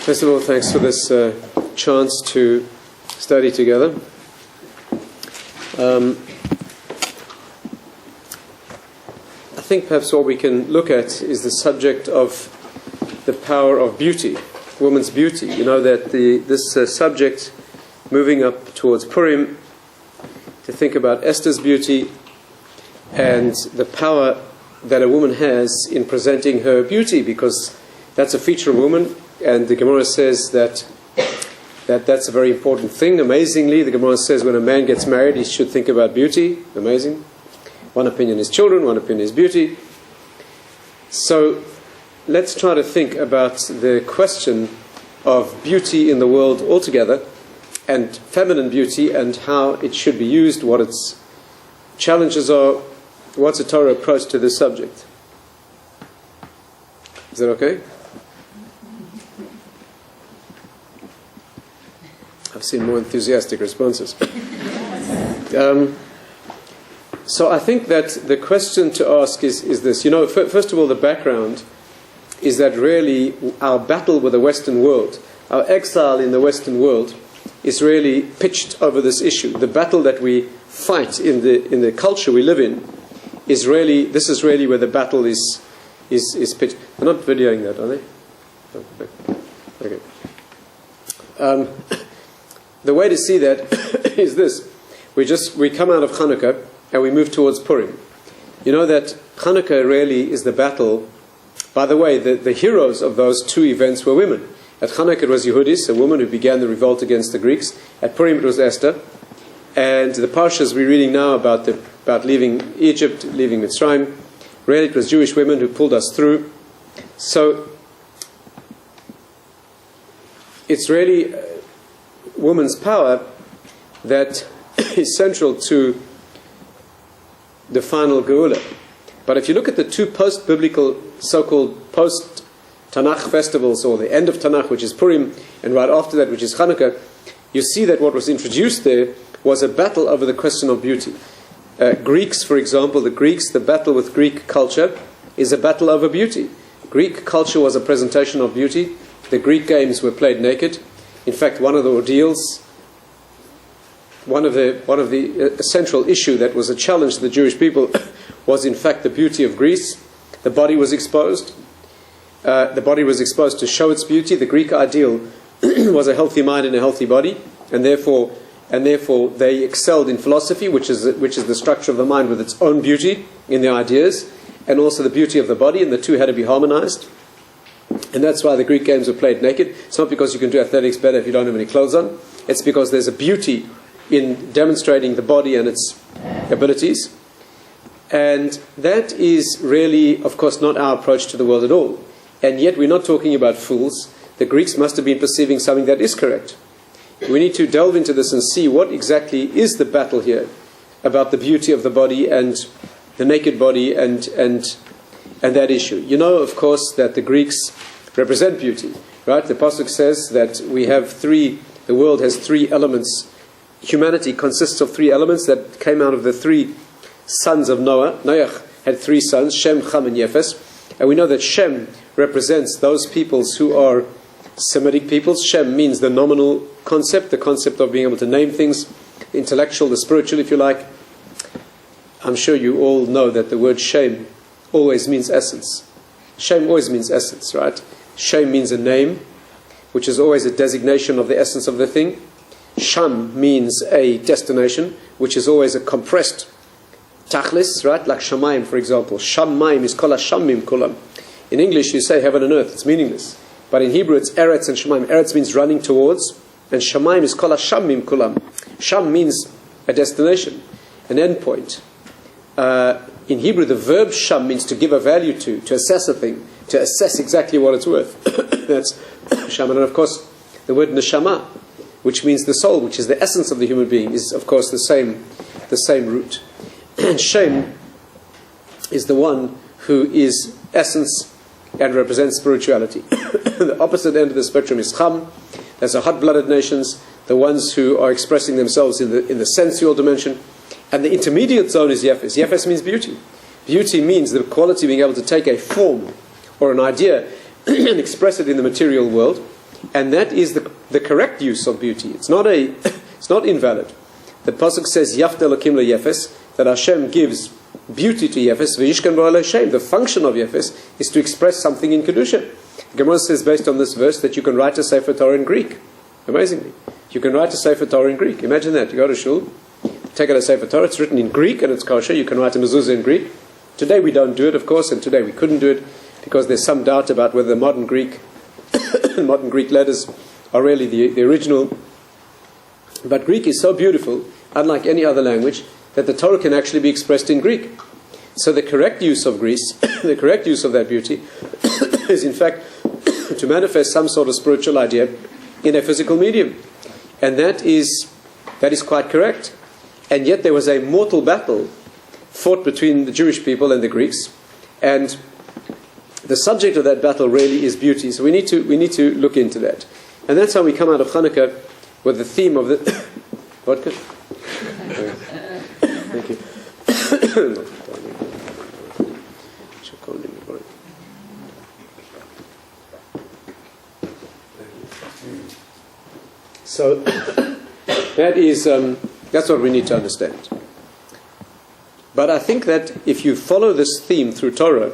First of all, thanks for this chance to study together. I think perhaps what we can look at is the subject of the power of beauty, woman's beauty. You know that this subject, moving up towards Purim, to think about Esther's beauty and the power that a woman has in presenting her beauty, because that's a feature of a woman, and the Gemara says that's a very important thing. Amazingly, the Gemara says when a man gets married, he should think about beauty. Amazing. One opinion is children, one opinion is beauty. So let's try to think about the question of beauty in the world altogether, and feminine beauty, and how it should be used, what its challenges are, what's a Torah approach to this subject. Is that okay? I've seen more enthusiastic responses. So I think that the question to ask is this. You know, first of all, the background is that really our battle with the Western world, our exile in the Western world, is really pitched over this issue. The battle that we fight in the culture we live in is really, this is really where the battle is pitched. They're not videoing that, are they? Okay. The way to see that is this. We come out of Hanukkah and we move towards Purim. You know that Hanukkah really is the battle. By the way, the heroes of those two events were women. At Hanukkah it was Yehudis, a woman who began the revolt against the Greeks. At Purim it was Esther. And the parshas we're reading now about leaving Egypt, leaving Mitzrayim, really it was Jewish women who pulled us through. So it's really woman's power that is central to the final Geula. But if you look at the two post-biblical, so-called post-Tanakh festivals, or the end of Tanakh, which is Purim, and right after that, which is Hanukkah, you see that what was introduced there was a battle over the question of beauty. Greeks, for example, the battle with Greek culture is a battle over beauty. Greek culture was a presentation of beauty. The Greek games were played naked. In fact, one of the ordeals, one of the central issue that was a challenge to the Jewish people was in fact the beauty of Greece. The body was exposed. The body was exposed to show its beauty. The Greek ideal was a healthy mind and a healthy body, and therefore they excelled in philosophy, which is the structure of the mind with its own beauty in the ideas, and also the beauty of the body, and the two had to be harmonized. And that's why the Greek games were played naked. It's not because you can do athletics better if you don't have any clothes on. It's because there's a beauty in demonstrating the body and its abilities. And that is really, of course, not our approach to the world at all. And yet we're not talking about fools. The Greeks must have been perceiving something that is correct. We need to delve into this and see what exactly is the battle here about the beauty of the body and the naked body and that issue. You know, of course, that the Greeks represent beauty, right? The Pasuk says that the world has three elements. Humanity consists of three elements that came out of the three sons of Noah. Noah had three sons, Shem, Cham, and Yefes. And we know that Shem represents those peoples who are Semitic peoples. Shem means the nominal concept, the concept of being able to name things, the intellectual, the spiritual, if you like. I'm sure you all know that the word Shem always means essence. Shem always means essence, right? Shem means a name, which is always a designation of the essence of the thing. Sham means a destination, which is always a compressed tachlis, right? Like Shamayim, for example. Shamayim is kol hashamim kulam. In English, you say heaven and earth. It's meaningless. But in Hebrew, it's eretz and shamayim. Eretz means running towards, and shamayim is kol hashamim kulam. Sham means a destination, an endpoint. In Hebrew, the verb sham means to give a value to assess a thing, to assess exactly what it's worth. That's sham. And of course, the word neshama, which means the soul, which is the essence of the human being, is of course the same root. And Shem is the one who is essence and represents spirituality. The opposite end of the spectrum is Cham. That's the hot-blooded nations, the ones who are expressing themselves in the sensual dimension. And the intermediate zone is Yefes. Yefes means beauty. Beauty means the quality of being able to take a form or an idea and express it in the material world. And that is the correct use of beauty. It's not invalid. The pasuk says, Yafta Elokim leYefes, that Hashem gives beauty to Yefes, v'yishkan bo Hashem. The function of Yefes is to express something in Kedusha. The Gemara says, based on this verse, that you can write a Sefer Torah in Greek. Amazingly. You can write a Sefer Torah in Greek. Imagine that. You go to shul, take out a Sefer Torah, it's written in Greek and it's kosher. You can write a mezuzah in Greek. Today we don't do it, of course, and today we couldn't do it because there's some doubt about whether the modern Greek letters are really the original. But Greek is so beautiful, unlike any other language, that the Torah can actually be expressed in Greek. So the correct use of Greece, the correct use of that beauty, is in fact to manifest some sort of spiritual idea in a physical medium. And that is quite correct. And yet there was a mortal battle fought between the Jewish people and the Greeks. And the subject of that battle really is beauty. So we need to look into that. And that's how we come out of Hanukkah with the theme of the... Vodka? Thank you. So that's what we need to understand. But I think that if you follow this theme through Torah,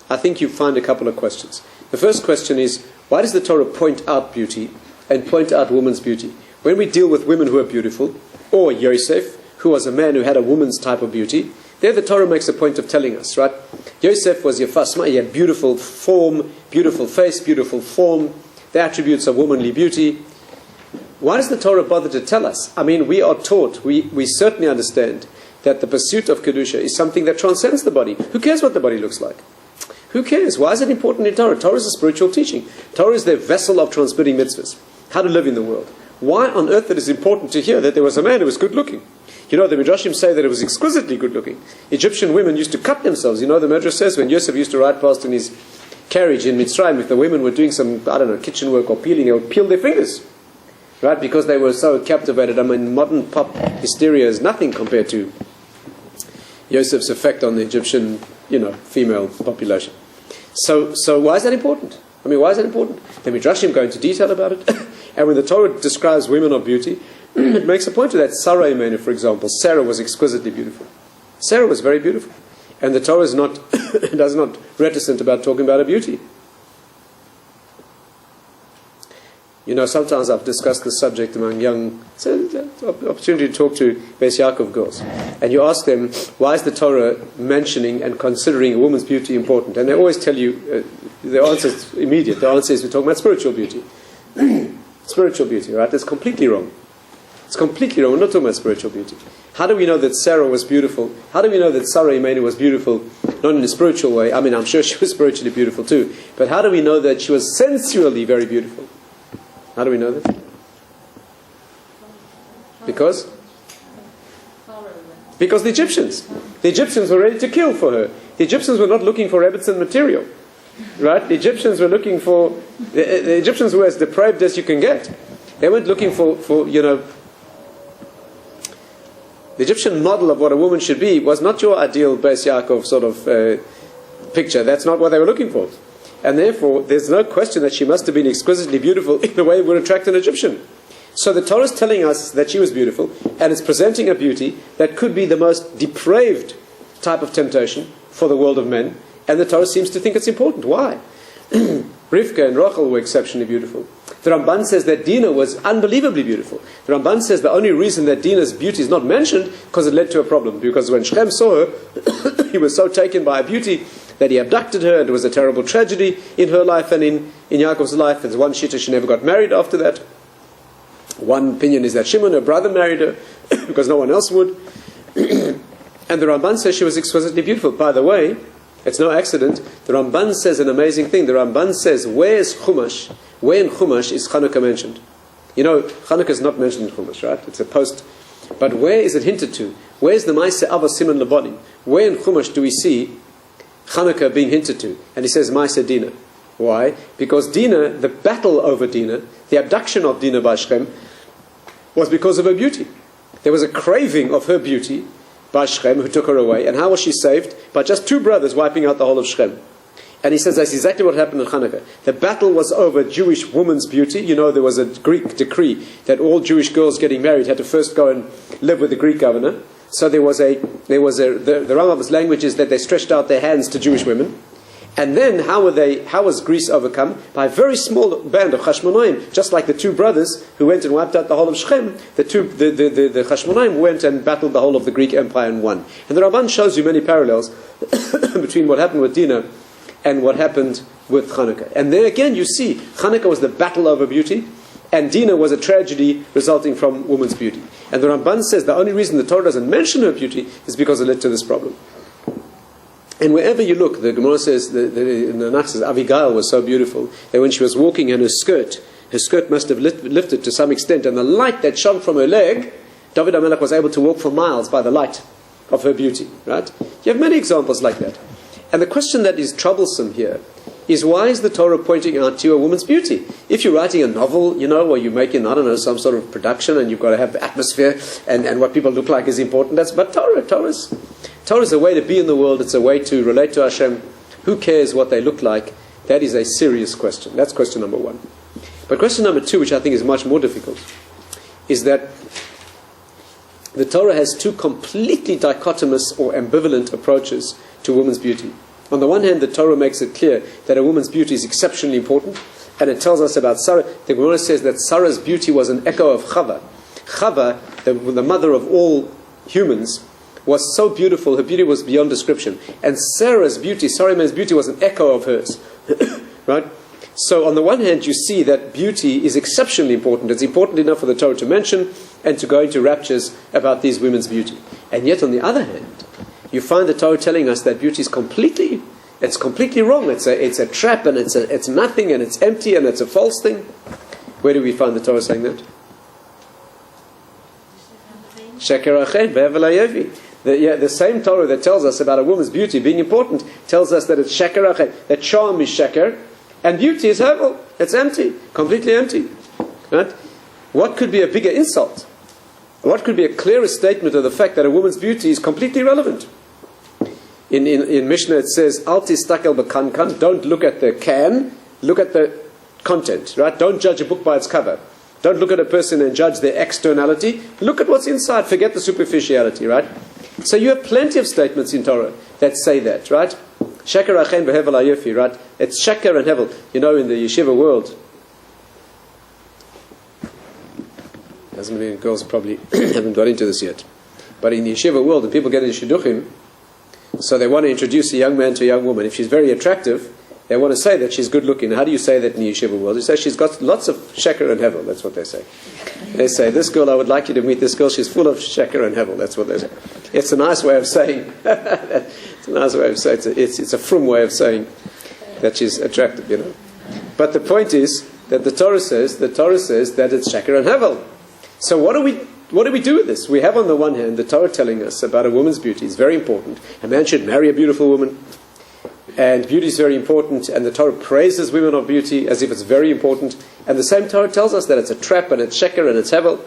I think you find a couple of questions. The first question is, why does the Torah point out beauty and point out woman's beauty? When we deal with women who are beautiful, or Yosef, who was a man who had a woman's type of beauty, there the Torah makes a point of telling us, right? Yosef was Yefasma, he had beautiful form, beautiful face, beautiful form, the attributes of womanly beauty. Why does the Torah bother to tell us? I mean, we are taught, we certainly understand that the pursuit of Kedusha is something that transcends the body. Who cares what the body looks like? Who cares? Why is it important in Torah? Torah is a spiritual teaching. Torah is the vessel of transmitting mitzvahs, how to live in the world. Why on earth it is important to hear that there was a man who was good looking? You know, the Midrashim say that it was exquisitely good looking. Egyptian women used to cut themselves. You know, the Midrash says when Yosef used to ride past in his carriage in Mitzrayim, if the women were doing some, kitchen work or peeling, they would peel their fingers. Right? Because they were so captivated. I mean, modern pop hysteria is nothing compared to Yosef's effect on the Egyptian, female population. So why is that important? I mean, why is that important? The Midrashim go into detail about it. And when the Torah describes women of beauty, it makes a point to that. Sarah Imenu, for example. Sarah was exquisitely beautiful. Sarah was very beautiful. And the Torah is not reticent about talking about her beauty. Sometimes I've discussed this subject among young, opportunity to talk to Beis Yaakov girls. And you ask them, why is the Torah mentioning and considering a woman's beauty important? And they always tell you, the answer is immediate. The answer is we're talking about spiritual beauty. Spiritual beauty, right? That's completely wrong. It's completely wrong. We're not talking about spiritual beauty. How do we know that Sarah was beautiful? How do we know that Sarah Imenu was beautiful? Not in a spiritual way. I mean, I'm sure she was spiritually beautiful too. But how do we know that she was sensually very beautiful? How do we know that? Because the Egyptians were ready to kill for her. The Egyptians were not looking for Rebbetzin material. Right? The Egyptians were looking for... The Egyptians were as depraved as you can get. They weren't looking for the Egyptian model of what a woman should be was not your ideal Beis Yaakov sort of picture. That's not what they were looking for. And therefore, there's no question that she must have been exquisitely beautiful in a way that would attract an Egyptian. So the Torah is telling us that she was beautiful, and it's presenting a beauty that could be the most depraved type of temptation for the world of men. And the Torah seems to think it's important. Why? Rivka and Rachel were exceptionally beautiful. The Ramban says that Dinah was unbelievably beautiful. The Ramban says the only reason that Dinah's beauty is not mentioned because it led to a problem. Because when Shechem saw her, he was so taken by her beauty that he abducted her, and it was a terrible tragedy in her life and in Yaakov's life. There's one shitta, she never got married after that. One opinion is that Shimon, her brother, married her because no one else would. And the Ramban says she was exquisitely beautiful. By the way, it's no accident. The Ramban says an amazing thing. The Ramban says, where in Chumash is Chanukah mentioned? Chanukah is not mentioned in Chumash, right? It's a post. But where is it hinted to? Where is the Maaseh Ava Siman Labonim? Where in Chumash do we see Chanukah being hinted to? And he says Maaseh Dinah. Why? Because Dinah, the battle over Dinah, the abduction of Dinah by Shechem, was because of her beauty. There was a craving of her beauty by Shechem, who took her away. And how was she saved? By just two brothers wiping out the whole of Shechem. And he says that's exactly what happened in Hanukkah. The battle was over Jewish woman's beauty. There was a Greek decree that all Jewish girls getting married had to first go and live with the Greek governor. So the Rambam's language is that they stretched out their hands to Jewish women. And then how was Greece overcome? By a very small band of Chashmonaim, just like the two brothers who went and wiped out the whole of Shechem. The Chashmonaim went and battled the whole of the Greek Empire and won. And the Ramban shows you many parallels between what happened with Dinah and what happened with Hanukkah. And there again you see, Hanukkah was the battle over beauty, and Dinah was a tragedy resulting from woman's beauty. And the Ramban says the only reason the Torah doesn't mention her beauty is because it led to this problem. And wherever you look, the Gemara says, the Tanakh says, Abigail was so beautiful that when she was walking in her skirt must have lifted to some extent, and the light that shone from her leg, David HaMelech was able to walk for miles by the light of her beauty. Right? You have many examples like that. And the question that is troublesome here is, why is the Torah pointing out to you a woman's beauty? If you're writing a novel, or you're making, some sort of production, and you've got to have the atmosphere, and what people look like is important, but Torah is a way to be in the world, it's a way to relate to Hashem. Who cares what they look like? That is a serious question. That's question number one. But question number two, which I think is much more difficult, is that the Torah has two completely dichotomous or ambivalent approaches to woman's beauty. On the one hand, the Torah makes it clear that a woman's beauty is exceptionally important, and it tells us about Sarah. The Gemara says that Sarah's beauty was an echo of Chava. Chava, the mother of all humans, was so beautiful, her beauty was beyond description. And Sarah's beauty, Sarai-Man's beauty, was an echo of hers. Right? So on the one hand, you see that beauty is exceptionally important. It's important enough for the Torah to mention and to go into raptures about these women's beauty. And yet on the other hand, you find the Torah telling us that beauty is completely wrong. It's a trap, and it's nothing, and it's empty, and it's a false thing. Where do we find the Torah saying that? Sheker achen ve'evel hayevi. The same Torah that tells us about a woman's beauty being important tells us that it's sheker achen. That charm is sheker, and beauty is hevel. It's empty, completely empty. Right? What could be a bigger insult? What could be a clearer statement of the fact that a woman's beauty is completely irrelevant? In Mishnah it says, Al tistakel b'kankan, don't look at the can, look at the content. Right? Don't judge a book by its cover. Don't look at a person and judge their externality. Look at what's inside. Forget the superficiality, right? So you have plenty of statements in Torah that say that, right? Sheker achen v'hevel hayefi, right? It's sheker and hevel. In the yeshiva world, as many girls probably haven't got into this yet, but in the yeshiva world, when people get into shidduchim, so they want to introduce a young man to a young woman. If she's very attractive, they want to say that she's good looking. How do you say that in the yeshiva world? You say she's got lots of sheker and hevel. That's what they say. They say, this girl, I would like you to meet this girl. She's full of sheker and hevel. That's what they say. It's a nice way of saying. It's a nice way of saying. It's a frum way of saying that she's attractive. But the point is that the Torah says that it's sheker and hevel. So what do we do with this? We have on the one hand the Torah telling us about a woman's beauty. It's very important. A man should marry a beautiful woman. And beauty is very important, and the Torah praises women of beauty as if it's very important. And the same Torah tells us that it's a trap, and it's sheker, and it's hevel.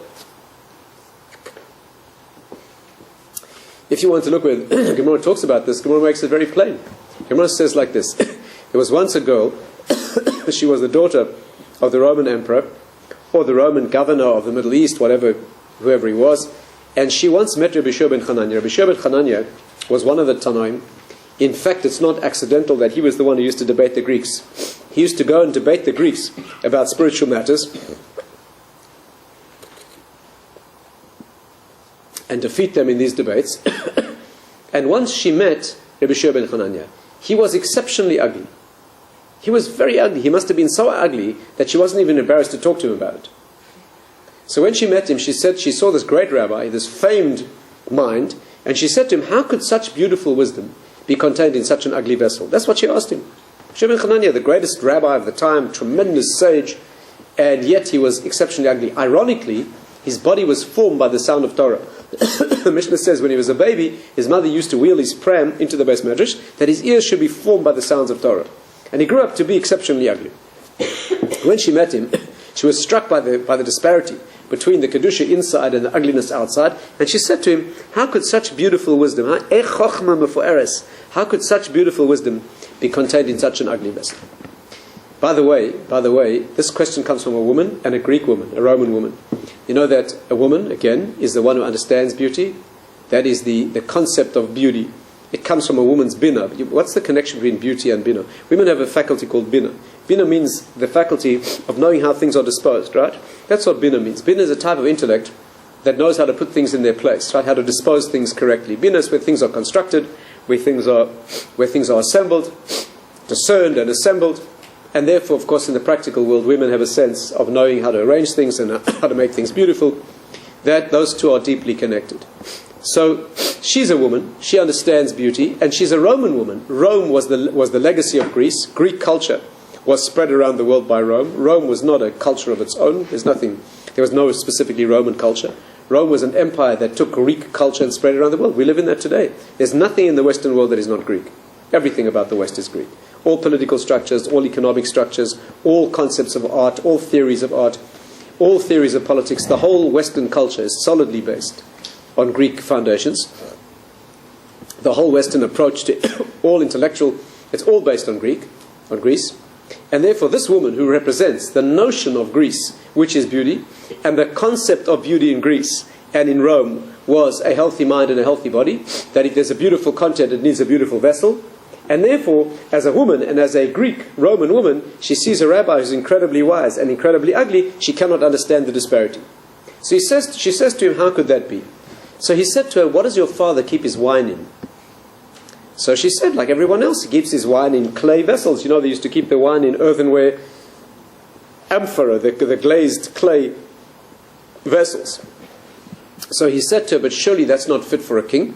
If you want to look where Gemara talks about this, Gemara makes it very plain. Gemara says like this. There was once a girl, she was the daughter of the Roman emperor, or the Roman governor of the Middle East, whoever he was, and she once met Rabbi Shua ben Chananya. Rabbi Shua ben Chananya was one of the Tanoim. In fact, it's not accidental that he was the one who used to debate the Greeks. He used to go and debate the Greeks about spiritual matters and defeat them in these debates. And once she met Rabbi Shua ben Chananya, he was exceptionally ugly. He was very ugly. He must have been so ugly that she wasn't even embarrassed to talk to him about it. So when she met him, she said she saw this great rabbi, this famed mind, and she said to him, how could such beautiful wisdom be contained in such an ugly vessel? That's what she asked him. Shua ben Chananya, the greatest rabbi of the time, tremendous sage, and yet he was exceptionally ugly. Ironically, his body was formed by the sound of Torah. The Mishnah says when he was a baby, his mother used to wheel his pram into the Beis Medrash, that his ears should be formed by the sounds of Torah. And he grew up to be exceptionally ugly. When she met him, she was struck by the disparity. between the Kedusha inside and the ugliness outside. And she said to him, how could such beautiful wisdom, how could such beautiful wisdom be contained in such an ugly vessel? By the way, this question comes from a woman and a Greek woman, a Roman woman. You know that a woman, again, is the one who understands beauty. That is the concept of beauty. It comes from a woman's bina. What's the connection between beauty and bina? Women have a faculty called bina. Bina means the faculty of knowing how things are disposed, right? That's what bina means. Bina is a type of intellect that knows how to put things in their place, right? How to dispose things correctly. Bina is where things are constructed, where things are assembled, discerned and assembled. And therefore, of course, in the practical world, women have a sense of knowing how to arrange things and how to make things beautiful. That those two are deeply connected. So she's a woman, she understands beauty, and she's a Roman woman. Rome was the legacy of Greece. Greek culture was spread around the world by Rome. Rome was not a culture of its own. There was no specifically Roman culture. Rome was an empire that took Greek culture and spread it around the world. We live in that today. There's nothing in the Western world that is not Greek. Everything about the West is Greek. All political structures, all economic structures, all concepts of art, all theories of art, all theories of politics. The whole Western culture is solidly based on Greek foundations. The whole Western approach to all intellectual, it's all based on Greece. And therefore this woman who represents the notion of Greece, which is beauty, and the concept of beauty in Greece and in Rome was a healthy mind and a healthy body, that if there's a beautiful content, it needs a beautiful vessel. And therefore, as a woman and as a Greek Roman woman, she sees a rabbi who's incredibly wise and incredibly ugly. She cannot understand the disparity. So she says to him, how could that be? So he said to her, what does your father keep his wine in? So she said, like everyone else, he keeps his wine in clay vessels. You know, they used to keep the wine in earthenware amphora, the glazed clay vessels. So he said to her, but surely that's not fit for a king.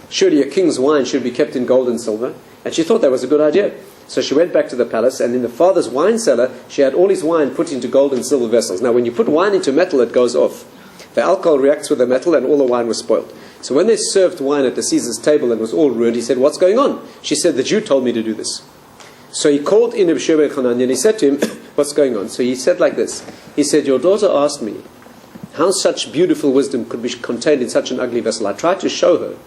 Surely a king's wine should be kept in gold and silver. And she thought that was a good idea. So she went back to the palace, and in the father's wine cellar, she had all his wine put into gold and silver vessels. Now, when you put wine into metal, it goes off. The alcohol reacts with the metal, and all the wine was spoiled. So when they served wine at the Caesar's table and it was all ruined, he said, what's going on? She said, the Jew told me to do this. So he called in Rabbi Shimon Hanani, and he said to him, what's going on? So he said like this. He said, your daughter asked me how such beautiful wisdom could be contained in such an ugly vessel. I tried to show her.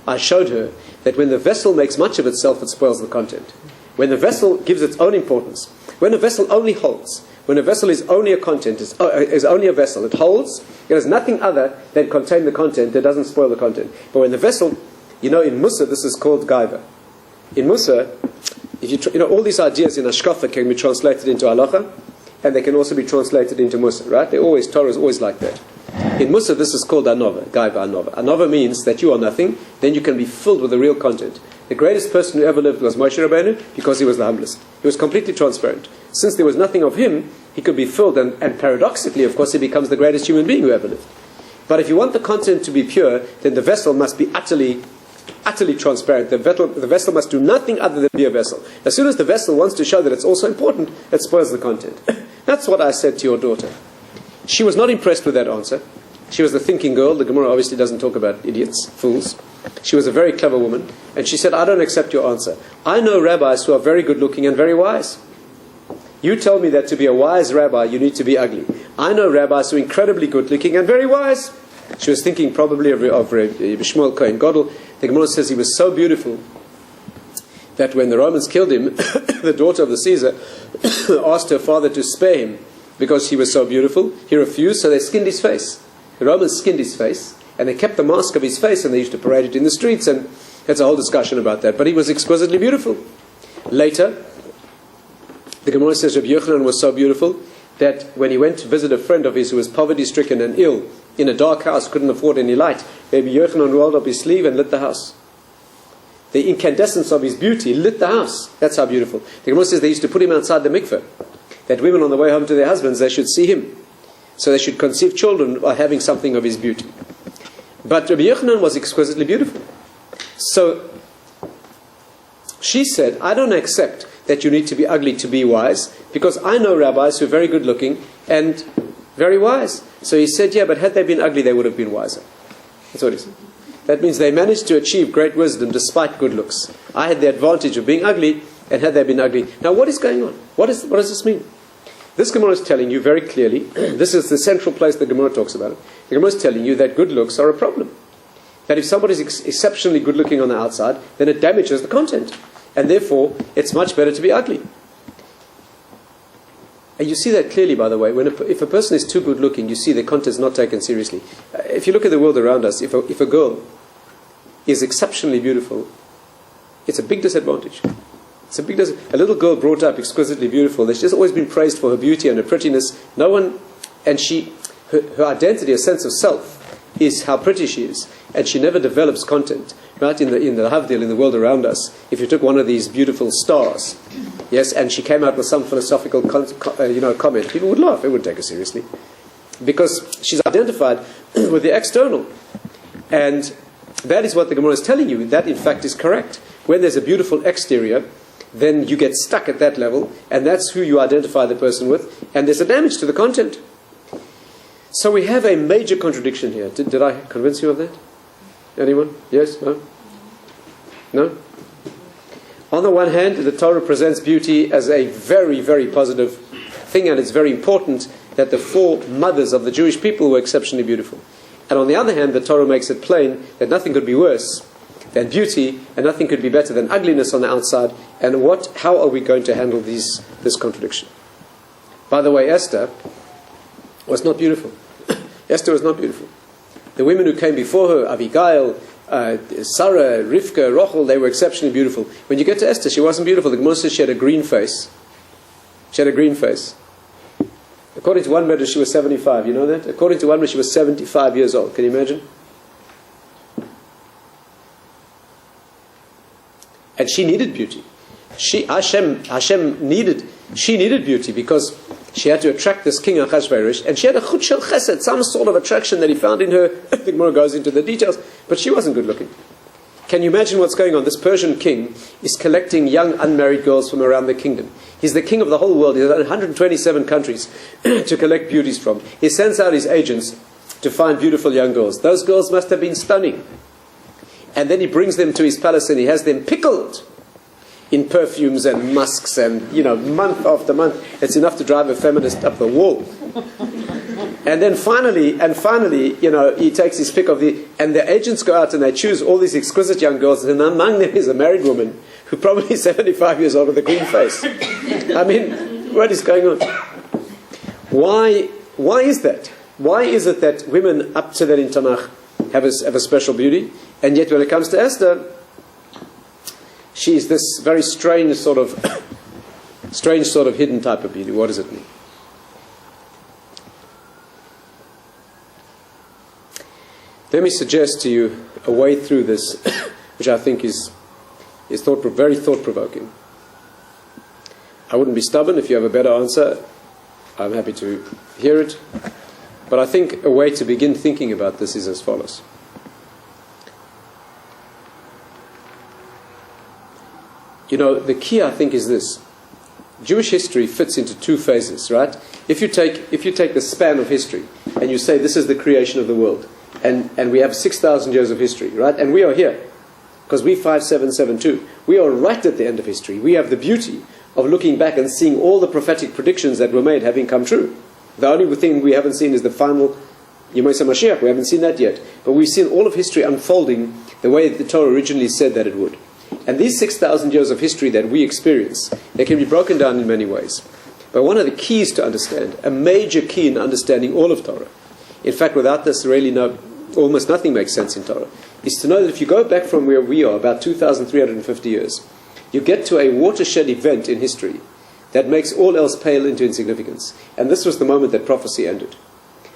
I showed her that when the vessel makes much of itself, it spoils the content. When the vessel gives its own importance, when a vessel only holds, when a vessel is only a content, is only a vessel, it holds, it has nothing other than contain the content, that doesn't spoil the content. But when the vessel, you know, in Musa, this is called Gaiva. In Musa, if you know, all these ideas in Ashkafa can be translated into Halacha, and they can also be translated into Musa, right? Torah is always like that. In Musa, this is called Anova, Gaiva Anova. Anova means that you are nothing, then you can be filled with the real content. The greatest person who ever lived was Moshe Rabbeinu, because he was the humblest. He was completely transparent. Since there was nothing of him, he could be filled, and paradoxically, of course, he becomes the greatest human being who ever lived. But if you want the content to be pure, then the vessel must be utterly transparent. The vessel must do nothing other than be a vessel. As soon as the vessel wants to show that it's also important, it spoils the content. That's what I said to your daughter. She was not impressed with that answer. She was the thinking girl. The Gemara obviously doesn't talk about idiots, fools. She was a very clever woman. And she said, I don't accept your answer. I know rabbis who are very good looking and very wise. You tell me that to be a wise rabbi, you need to be ugly. I know rabbis who are incredibly good looking and very wise. She was thinking probably of Shmuel Kohen Gadol. The Gemara says he was so beautiful that when the Romans killed him, the daughter of the Caesar asked her father to spare him because he was so beautiful. He refused, so they skinned his face. The Romans skinned his face, and they kept the mask of his face, and they used to parade it in the streets, and there's a whole discussion about that. But he was exquisitely beautiful. Later, the Gemara says Rabbi Yochanan was so beautiful that when he went to visit a friend of his who was poverty-stricken and ill, in a dark house, couldn't afford any light, Rabbi Yochanan rolled up his sleeve and lit the house. The incandescence of his beauty lit the house. That's how beautiful. The Gemara says they used to put him outside the mikveh, that women on the way home to their husbands, they should see him. So they should conceive children by having something of his beauty. But Rabbi Yochanan was exquisitely beautiful. So she said, I don't accept that you need to be ugly to be wise, because I know rabbis who are very good looking and very wise. So he said, yeah, but had they been ugly, they would have been wiser. That's what he said. That means they managed to achieve great wisdom despite good looks. I had the advantage of being ugly, and had they been ugly. Now what is going on? What does this mean? This Gemara is telling you very clearly, this is the central place the Gemara talks about it. The Gemara is telling you that good looks are a problem. That if somebody is exceptionally good looking on the outside, then it damages the content. And therefore, it's much better to be ugly. And you see that clearly, by the way. If a person is too good looking, you see their content is not taken seriously. If you look at the world around us, if a girl is exceptionally beautiful, it's a big disadvantage. A little girl brought up exquisitely beautiful. She's always been praised for her beauty and her prettiness. No one, and her identity, a sense of self, is how pretty she is, and she never develops content. Right in the Havdil, in the world around us, if you took one of these beautiful stars, yes, and she came out with some philosophical comment, people would laugh. They wouldn't take her seriously, because she's identified with the external, and that is what the Gemara is telling you. That in fact is correct. When there's a beautiful exterior, then you get stuck at that level, and that's who you identify the person with, and there's a damage to the content. So we have a major contradiction here. Did I convince you of that? Anyone? Yes? No? No? On the one hand, the Torah presents beauty as a very, very positive thing, and it's very important that the four mothers of the Jewish people were exceptionally beautiful. And on the other hand, the Torah makes it plain that nothing could be worse than beauty, and nothing could be better than ugliness on the outside. And how are we going to handle this contradiction? By the way, Esther was not beautiful. Esther was not beautiful. The women who came before her, Abigail, Sarah, Rivka, Rachel, they were exceptionally beautiful. When you get to Esther, she wasn't beautiful. The Gemara says she had a green face. She had a green face. According to one measure, she was 75. You know that? According to one measure, she was 75 years old. Can you imagine? And she needed beauty. She needed beauty because she had to attract this king Achashverosh, and she had a chut shel chesed, some sort of attraction that he found in her. The Gemara goes into the details, but she wasn't good looking. Can you imagine what's going on? This Persian king is collecting young unmarried girls from around the kingdom. He's the king of the whole world. He's got 127 countries to collect beauties from. He sends out his agents to find beautiful young girls. Those girls must have been stunning. And then he brings them to his palace and he has them pickled in perfumes and musks and, month after month. It's enough to drive a feminist up the wall. And then finally, he takes his pick and the agents go out and they choose all these exquisite young girls, and among them is a married woman who probably is 75 years old with a green face. I mean, what is going on? Why is that? Why is it that women up to that in Tanakh have a special beauty, and yet when it comes to Esther, she's this very strange sort of hidden type of beauty? What does it mean? Let me suggest to you a way through this, which I think is very thought-provoking. I wouldn't be stubborn. If you have a better answer, I'm happy to hear it. But I think a way to begin thinking about this is as follows. The key, I think, is this. Jewish history fits into two phases, right? If you take the span of history and you say this is the creation of the world, and we have 6,000 years of history, right? And we are here because we 5772. We are right at the end of history. We have the beauty of looking back and seeing all the prophetic predictions that were made having come true. The only thing we haven't seen is the final Yemei Mashiach. We haven't seen that yet. But we've seen all of history unfolding the way the Torah originally said that it would. And these 6,000 years of history that we experience, they can be broken down in many ways. But one of the keys to understand, a major key in understanding all of Torah, in fact, without this, really almost nothing makes sense in Torah, is to know that if you go back from where we are, about 2,350 years, you get to a watershed event in history that makes all else pale into insignificance. And this was the moment that prophecy ended.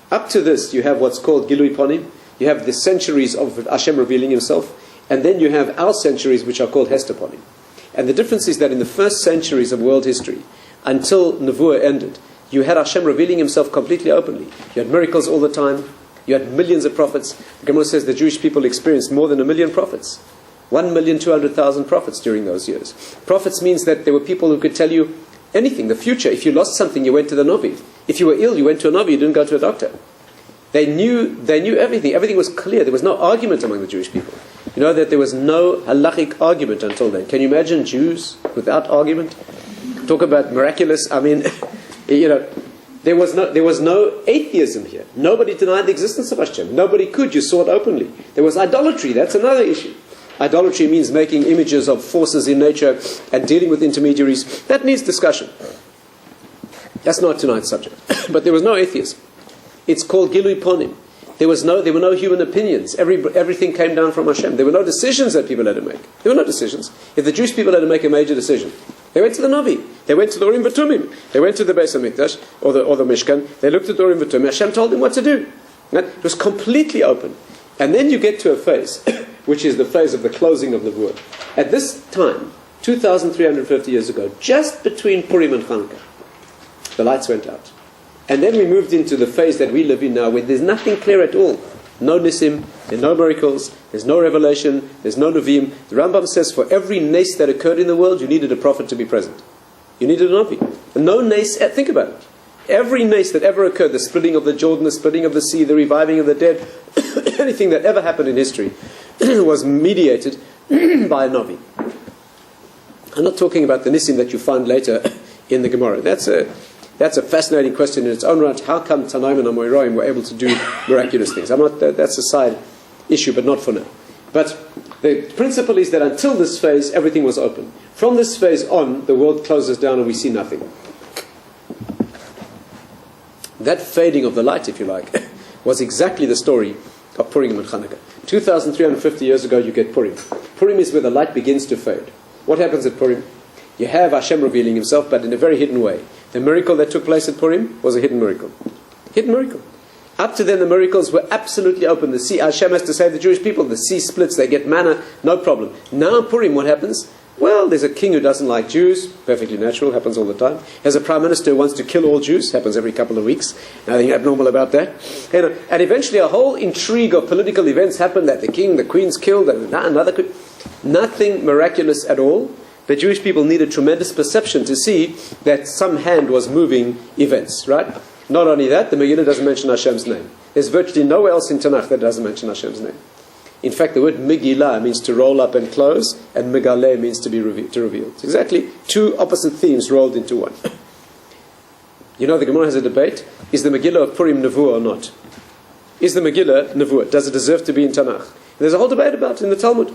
Up to this, you have what's called Gilui Ponim. You have the centuries of Hashem revealing himself. And then you have our centuries, which are called Hester Ponim. And the difference is that in the first centuries of world history, until Nevuah ended, you had Hashem revealing himself completely openly. You had miracles all the time. You had millions of prophets. The Gemara says the Jewish people experienced more than 1 million prophets. 1,200,000 prophets during those years. Prophets means that there were people who could tell you anything, the future. If you lost something, you went to the Navi. If you were ill, you went to a Navi, you didn't go to a doctor. They knew everything. Everything was clear. There was no argument among the Jewish people. You know that there was no halachic argument until then. Can you imagine Jews without argument? Talk about miraculous. I mean, There was no atheism here. Nobody denied the existence of Hashem. Nobody could. You saw it openly. There was idolatry. That's another issue. Idolatry means making images of forces in nature and dealing with intermediaries. That needs discussion. That's not tonight's subject. But there was no atheism. It's called Gilui Ponim. There were no human opinions. Everything came down from Hashem. There were no decisions that people had to make. There were no decisions. If the Jewish people had to make a major decision, they went to the Navi. They went to the Urim V'Tumim. They went to the Beis HaMikdash or the Mishkan. They looked at the Urim V'Tumim. Hashem told them what to do. Right? It was completely open. And then you get to a phase, which is the phase of the closing of the Nevuah. At this time, 2,350 years ago, just between Purim and Hanukkah, the lights went out. And then we moved into the phase that we live in now, where there's nothing clear at all. No Nisim, there's no miracles, there's no revelation, there's no Nevi'im. The Rambam says for every nes that occurred in the world, you needed a prophet to be present. You needed a Navi. And no nes, think about it. Every nes that ever occurred, the splitting of the Jordan, the splitting of the sea, the reviving of the dead, anything that ever happened in history was mediated by a Navi. I'm not talking about the Nisim that you find later in the Gemara. That's a fascinating question in its own right. How come Tanaim and Amoraim were able to do miraculous things? That's a side issue, but not for now. But the principle is that until this phase, everything was open. From this phase on, the world closes down and we see nothing. That fading of the light, if you like, was exactly the story of Purim and Hanukkah. 2,350 years ago, you get Purim. Purim is where the light begins to fade. What happens at Purim? You have Hashem revealing himself, but in a very hidden way. The miracle that took place at Purim was a hidden miracle. Hidden miracle. Up to then, the miracles were absolutely open. The sea, Hashem has to save the Jewish people. The sea splits, they get manna, no problem. Now, Purim, what happens? Well, there's a king who doesn't like Jews, perfectly natural, happens all the time. There's a prime minister who wants to kill all Jews, happens every couple of weeks. Nothing abnormal about that. And eventually, a whole intrigue of political events happen that the king, the queen's killed, and another queen. Nothing miraculous at all. The Jewish people needed tremendous perception to see that some hand was moving events, right? Not only that, the Megillah doesn't mention Hashem's name. There's virtually nowhere else in Tanakh that doesn't mention Hashem's name. In fact, the word Megillah means to roll up and close, and Megaleh means to reveal. It's exactly two opposite themes rolled into one. The Gemara has a debate. Is the Megillah of Purim Nevuah or not? Is the Megillah Nevuah? Does it deserve to be in Tanakh? There's a whole debate about it in the Talmud.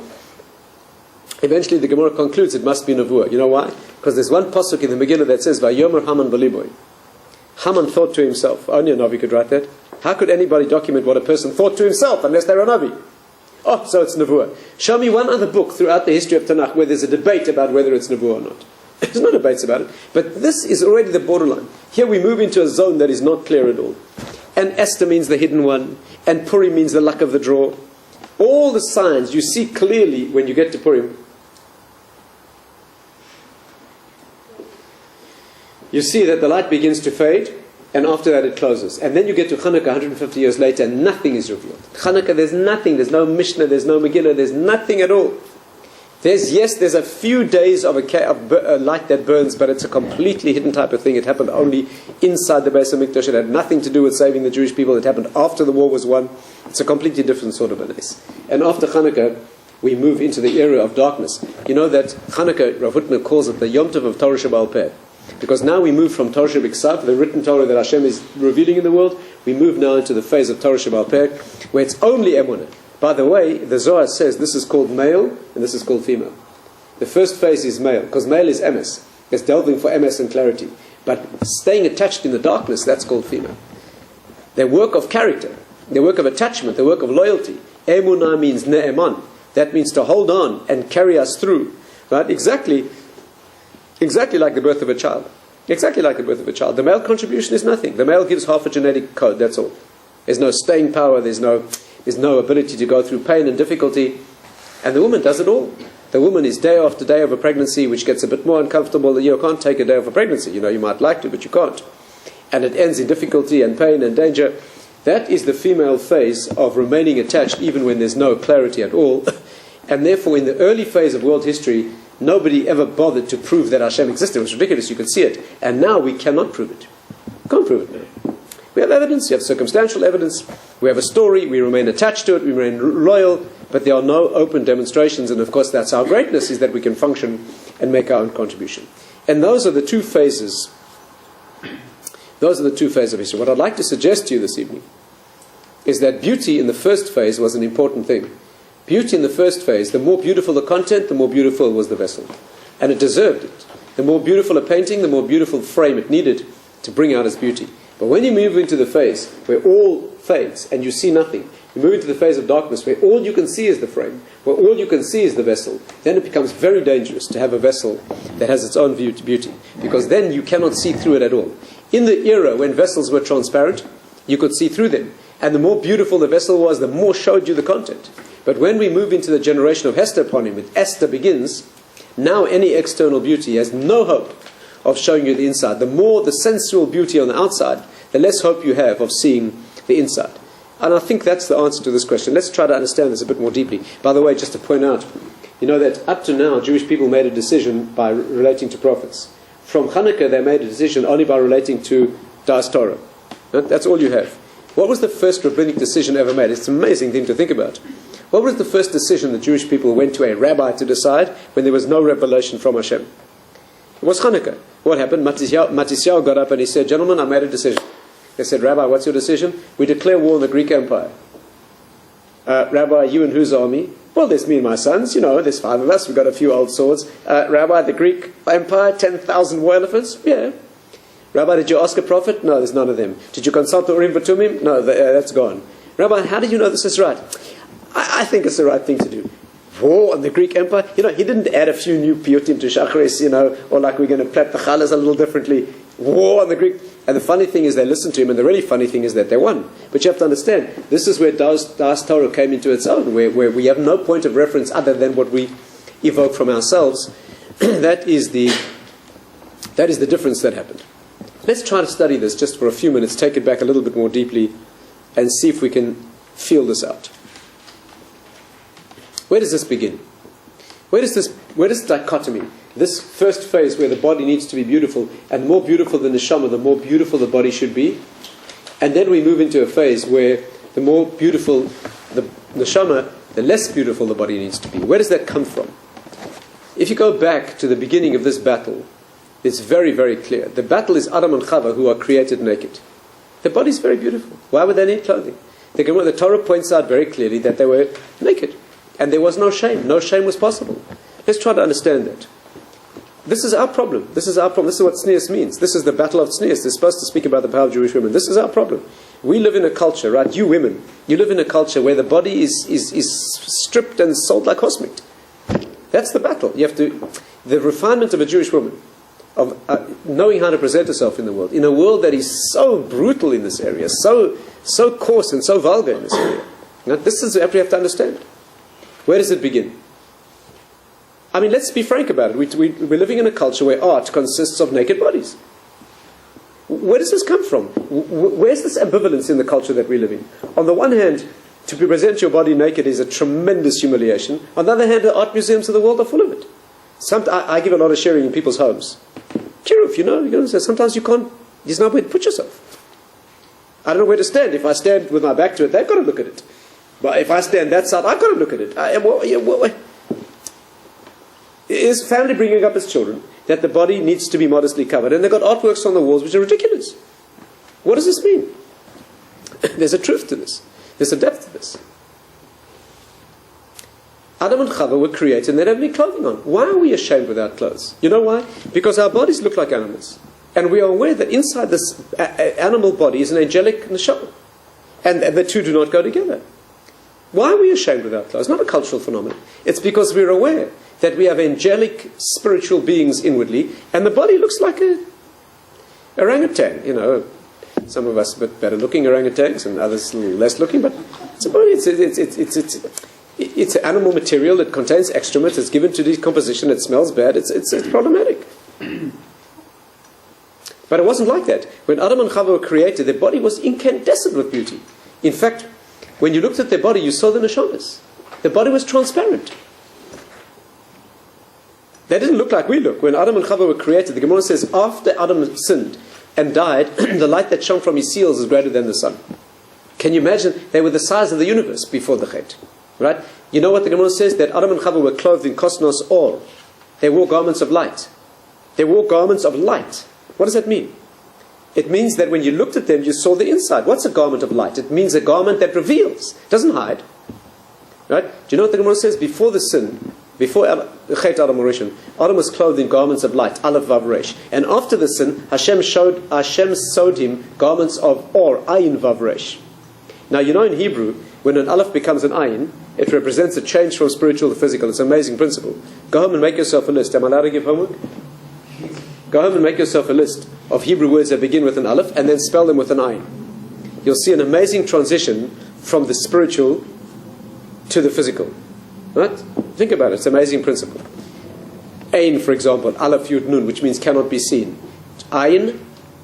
Eventually, the Gemara concludes it must be Nevuah. You know why? Because there's one pasuk in the Megillah that says, Vayomer Haman b'liboy. Haman thought to himself. Only a Navi could write that. How could anybody document what a person thought to himself unless they're a Navi? Oh, so it's Nevuah. Show me one other book throughout the history of Tanakh where there's a debate about whether it's Nevuah or not. There's no debates about it. But this is already the borderline. Here we move into a zone that is not clear at all. And Esther means the hidden one. And Purim means the luck of the draw. All the signs you see clearly when you get to Purim. You see that the light begins to fade, and after that it closes. And then you get to Hanukkah 150 years later, and nothing is revealed. Hanukkah, there's nothing. There's no Mishnah, there's no Megillah, there's nothing at all. There's a few days of a light that burns, but it's a completely hidden type of thing. It happened only inside the Beis HaMikdash. It had nothing to do with saving the Jewish people. It happened after the war was won. It's a completely different sort of a nes. And after Hanukkah, we move into the era of darkness. You know that Hanukkah, Rav Hutner calls it the Yom Tov of Torah Sheba'al Peh. Because now we move from Torah Shebiksav, the written Torah that Hashem is revealing in the world, we move now into the phase of Torah Sheba'al Peh, where it's only Emunah. By the way, the Zohar says this is called male and this is called female. The first phase is male, because male is emes. It's delving for emes and clarity. But staying attached in the darkness, that's called female. Their work of character, their work of attachment, their work of loyalty. Emunah means ne'eman. That means to hold on and carry us through. Right? Exactly like the birth of a child. Exactly like the birth of a child. The male contribution is nothing. The male gives half a genetic code, that's all. There's no staying power, there's no ability to go through pain and difficulty. And the woman does it all. The woman is day after day of a pregnancy, which gets a bit more uncomfortable. You can't take a day of a pregnancy. You might like to, but you can't. And it ends in difficulty and pain and danger. That is the female phase of remaining attached even when there's no clarity at all. And therefore, in the early phase of world history, nobody ever bothered to prove that Hashem existed. It was ridiculous. You could see it. And now we cannot prove it. We can't prove it now. We have evidence. You have circumstantial evidence. We have a story. We remain attached to it. We remain loyal. But there are no open demonstrations. And of course, that's our greatness, is that we can function and make our own contribution. And those are the two phases Those are the two phases of history. What I'd like to suggest to you this evening is that beauty in the first phase was an important thing. Beauty in the first phase, the more beautiful the content, the more beautiful was the vessel. And it deserved it. The more beautiful a painting, the more beautiful frame it needed to bring out its beauty. But when you move into the phase where all fades and you see nothing, you move into the phase of darkness where all you can see is the frame, where all you can see is the vessel, then it becomes very dangerous to have a vessel that has its own beauty, because then you cannot see through it at all. In the era when vessels were transparent, you could see through them. And the more beautiful the vessel was, the more showed you the content. But when we move into the generation of Hester Ponim, with Esther begins, now any external beauty has no hope of showing you the inside. The more the sensual beauty on the outside, the less hope you have of seeing the inside. And I think that's the answer to this question. Let's try to understand this a bit more deeply. By the way, just to point out, you know that up to now, Jewish people made a decision by relating to prophets. From Hanukkah, they made a decision only by relating to Das Torah. That's all you have. What was the first rabbinic decision ever made? It's an amazing thing to think about. What was the first decision the Jewish people went to a rabbi to decide when there was no revelation from Hashem? It was Hanukkah. What happened? Matisyahu got up and he said, "Gentlemen, I made a decision." They said, "Rabbi, what's your decision?" "We declare war on the Greek Empire." "Rabbi, you and whose army?" "Well, there's me and my sons. You know, there's 5 of us. We've got a few old swords." "Rabbi, the Greek Empire, 10,000 war elephants?" "Yeah." "Rabbi, did you ask a prophet?" "No, there's none of them." "Did you consult the Urim V'Tumim?" "No, that's gone." "Rabbi, how do you know this is right?" I think it's the right thing to do. War on the Greek Empire? You know, he didn't add a few new piyutim to Shachris, you know, or like we're going to plait the chalas a little differently. War on the Greek. And the funny thing is they listened to him, and the really funny thing is that they won. But you have to understand, this is where Das Torah came into its own, where we have no point of reference other than what we evoke from ourselves. That is the difference that happened. Let's try to study this just for a few minutes, take it back a little bit more deeply, and see if we can feel this out. Where does this begin? Where does this dichotomy, this first phase where the body needs to be beautiful, and more beautiful than the neshama, the more beautiful the body should be, and then we move into a phase where the more beautiful the neshama, the less beautiful the body needs to be. Where does that come from? If you go back to the beginning of this battle, it's very, very clear. The battle is Adam and Chava, who are created naked. Their body is very beautiful. Why would they need clothing? The Torah points out very clearly that they were naked. And there was no shame. No shame was possible. Let's try to understand that. This is our problem. This is our problem. This is what tznius means. This is the battle of tznius. They're supposed to speak about the power of Jewish women. This is our problem. We live in a culture, right? You women, you live in a culture where the body is stripped and sold like horse meat. That's the battle. You have to, the refinement of a Jewish woman, of knowing how to present herself in the world, in a world that is so brutal in this area, so coarse and so vulgar in this area. Now, this is what we have to understand. Where does it begin? I mean, let's be frank about it. We're living in a culture where art consists of naked bodies. Where does this come from? Where's this ambivalence in the culture that we live in? On the one hand, to present your body naked is a tremendous humiliation. On the other hand, the art museums of the world are full of it. I give a lot of sharing in people's homes. Kiruf, you know, sometimes you can't, there's nowhere to put yourself. I don't know where to stand. If I stand with my back to it, they've got to look at it. But if I stand that side, I've got to look at it. Is family bringing up its children that the body needs to be modestly covered? And they've got artworks on the walls which are ridiculous. What does this mean? There's a truth to this. There's a depth to this. Adam and Chava were created and they don't have any clothing on. Why are we ashamed without clothes? You know why? Because our bodies look like animals. And we are aware that inside this animal body is an angelic neshama. And the two do not go together. Why are we ashamed without clothes? It's not a cultural phenomenon. It's because we're aware that we have angelic spiritual beings inwardly, and the body looks like a orangutan. You know, some of us a bit better looking orangutans, and others a little less looking. But it's a body. It's animal material. It contains excrement. It's given to decomposition. It smells bad. It's problematic. But it wasn't like that. When Adam and Chava were created, their body was incandescent with beauty. In fact, when you looked at their body, you saw the neshamas. Their body was transparent. They didn't look like we look. When Adam and Chava were created, the Gemara says, after Adam sinned and died, the light that shone from his seals is greater than the sun. Can you imagine? They were the size of the universe before the Chet. Right? You know what the Gemara says? That Adam and Chava were clothed in kosnos or. They wore garments of light. They wore garments of light. What does that mean? It means that when you looked at them, you saw the inside. What's a garment of light? It means a garment that reveals, doesn't hide. Right? Do you know what the Gemara says? Before the sin, before Chet Adam Rishon, Adam was clothed in garments of light, Aleph Vav Resh. And after the sin, Hashem sewed him garments of Or, Ayin Vav Resh. Now, you know in Hebrew, when an Aleph becomes an Ayin, it represents a change from spiritual to physical. It's an amazing principle. Go home and make yourself a list. Am I allowed to give homework? Go home and make yourself a list of Hebrew words that begin with an Aleph and then spell them with an Ayin. You'll see an amazing transition from the spiritual to the physical. Right? Think about it. It's an amazing principle. Ain, for example, Aleph Yud Nun, which means cannot be seen. Ayin,